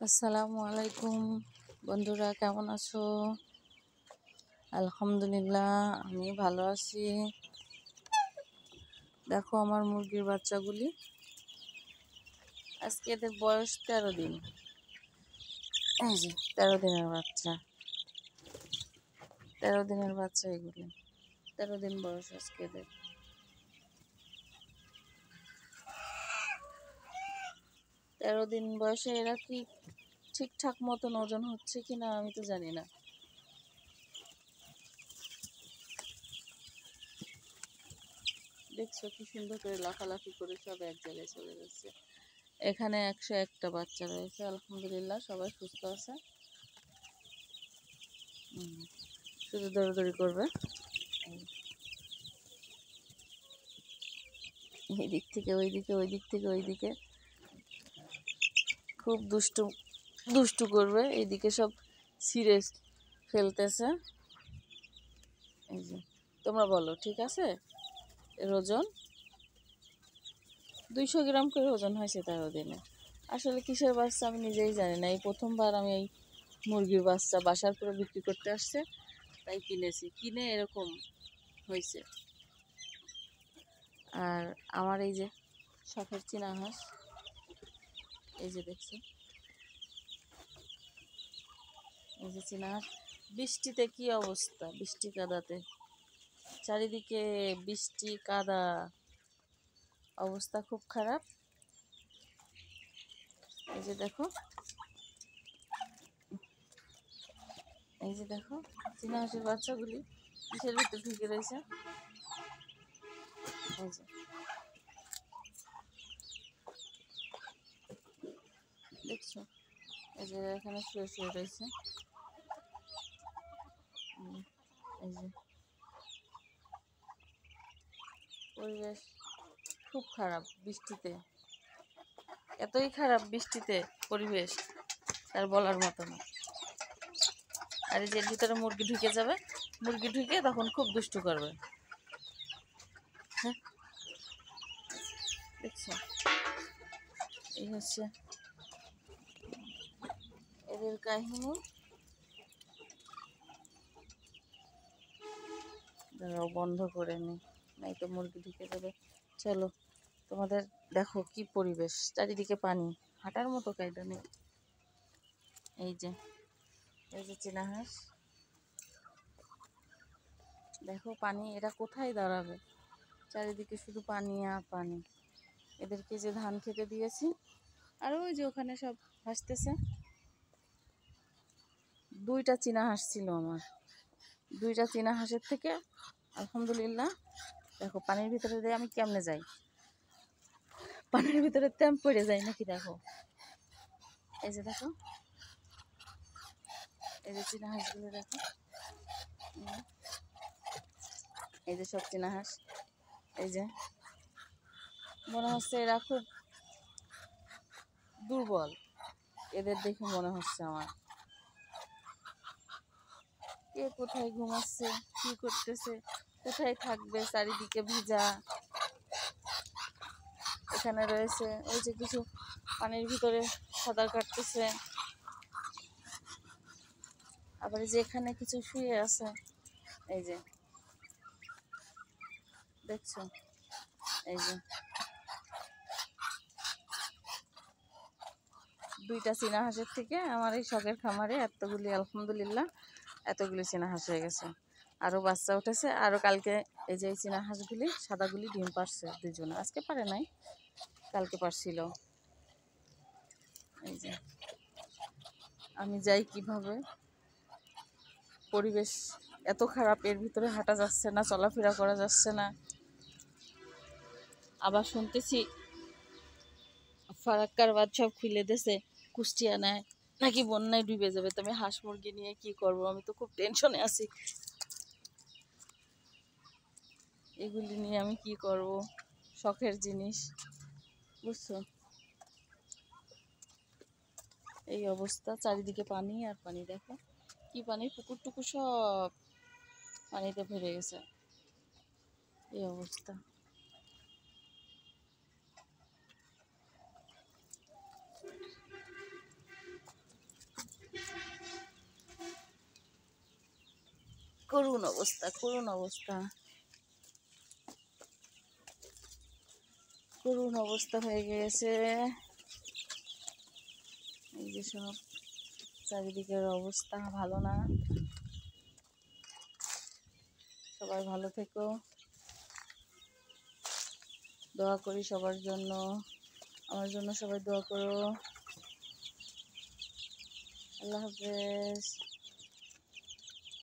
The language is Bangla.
আসসালামু আলাইকুম বন্ধুরা, কেমন আছো? আলহামদুলিল্লাহ, আমি ভালো আছি। দেখো আমার মুরগির বাচ্চাগুলি, আজকে এদের বয়স 13 দিন। এই যে 13 দিনের বাচ্চা, 13 দিনের বাচ্চা এগুলি। 13 দিন বয়স আজকে এদের। তেরো দিন বয়সে এরা কি ঠিকঠাক মতন ওজন হচ্ছে কিনা আমি তো জানি না। দেখছো কি সুন্দর করে লাফালাফি করে সব এক জায়গায় চলে যাচ্ছে। এখানে 101টা বাচ্চা রয়েছে, আলহামদুলিল্লাহ সবাই সুস্থ আছে। শুধু দৌড়াদৌড়ি করবে। এই দিক থেকে ওই দিকে, ওই দিক থেকে ওই দিকে, খুব দুষ্টু দুষ্টু করবে। এইদিকে সব ছিঁড়ে ফেলতেছে। এই যে তোমরা বলো, ঠিক আছে? এর ওজন 200 গ্রাম করে ওজন হয়েছে 13 দিনে। আসলে কিসের বাচ্চা আমি নিজেই জানি না। এই প্রথমবার আমি এই মুরগির বাচ্চা বাসার করে বিক্রি করতে আসছে, তাই কিনেছি। কিনে এরকম হয়েছে। আর আমার এই যে শখের চীনা হাঁস, এই যে দেখছি, এই যে চীনা হাঁস। বৃষ্টিতে কি অবস্থা, বৃষ্টি কাদাতে চারিদিকে বৃষ্টি কাদা, অবস্থা খুব খারাপ। এই যে দেখো, এই যে দেখো চীনা হাঁসের বাচ্চাগুলি কিসের ভিতরে ঢুকে রয়েছে। এই যে দেখছো, এই যে এখানে শুয়ে শুয়ে রয়েছে। এই যে পরিবেশ খুব খারাপ বৃষ্টিতে, এতই খারাপ বৃষ্টিতে পরিবেশ তার বলার মতো না। আর এই যে ভিতরে মুরগি ঢুকে যাবে, মুরগি ঢুকে তখন খুব দুষ্টু করবে। হ্যাঁ, দেখছো, এই হচ্ছে এদের কাহিনী। দাঁড়াও বন্ধ করে নি, নাই তো মুরগি ঢুকে যাবে। চলো তোমাদের দেখো কি পরিবেশ, চারিদিকে পানি, হাঁটার মতো কায়দা নেই। এই যে, এই যে চীনা হাঁস, দেখো পানি, এরা কোথায় দাঁড়াবে? চারিদিকে শুধু পানি আর পানি। এদেরকে যে ধান খেতে দিয়েছি, আর ওই যে ওখানে সব ভাসতেছে। 2টা চীনা হাঁস ছিল আমার। 2টা চীনা হাঁসের থেকে আলহামদুলিল্লাহ, দেখো পানির ভিতরে দিয়ে আমি কেমনে যাই, পানির ভিতরে তেম পড়ে যায় নাকি দেখো। এই যে দেখো, এই যে চীনা হাঁসগুলো দেখো, এই যে সব চীনা হাঁস। এই যে মনে হচ্ছে এরা খুব দুর্বল, এদের দেখে মনে হচ্ছে আমার। কে কোথায় ঘুমাচ্ছে, কি করতেছে, কোথায় থাকবে? চারিদিকে ভিজা। এখানে রয়েছে ওই যে কিছু পানির ভিতরে সাঁতার কাটতেছে, আবার যে এখানে কিছু শুয়ে আছে। এই যে দেখছো, এই যে 2টা চীনা হাঁসের থেকে আমার এই শখের খামারে এতগুলি, আলহামদুলিল্লাহ এতগুলি চীনা হাঁস হয়ে গেছে। আরও বাচ্চা উঠেছে, আরও কালকে এই যে চীনা হাঁসগুলি সাদাগুলি ডিম পারছে 2জনে, আজকে পারে নাই, কালকে পারছিল। এই যে আমি যাই কিভাবে, পরিবেশ এত খারাপ, এর ভিতরে হাঁটা যাচ্ছে না, চলাফেরা করা যাচ্ছে না। আবার শুনতেছি ফারাক্কার বাদ সব খুলে দিয়েছে, কুষ্টিয়া নেয় নাকি বন্যায় ডুবে যাবে। তুমি হাঁস মুরগি নিয়ে কি করবো? আমি তো খুব টেনশনে আছি, এগুলি নিয়ে আমি কি করব? শখের জিনিস, বুঝছো? এই অবস্থা, চারিদিকে পানি আর পানি। দেখো কি পানি, পুকুর টুকুর সব পানিতে ভরে গেছে। এই অবস্থা। করুণ অবস্থা, করুণ অবস্থা, করুণ অবস্থা হয়ে গিয়েছে। এই যে সব চারিদিকের অবস্থা ভালো না। সবাই ভালো থেকো, দোয়া করি সবার জন্য, আমার জন্য সবাই দোয়া করো। আল্লাহ হাফেজ।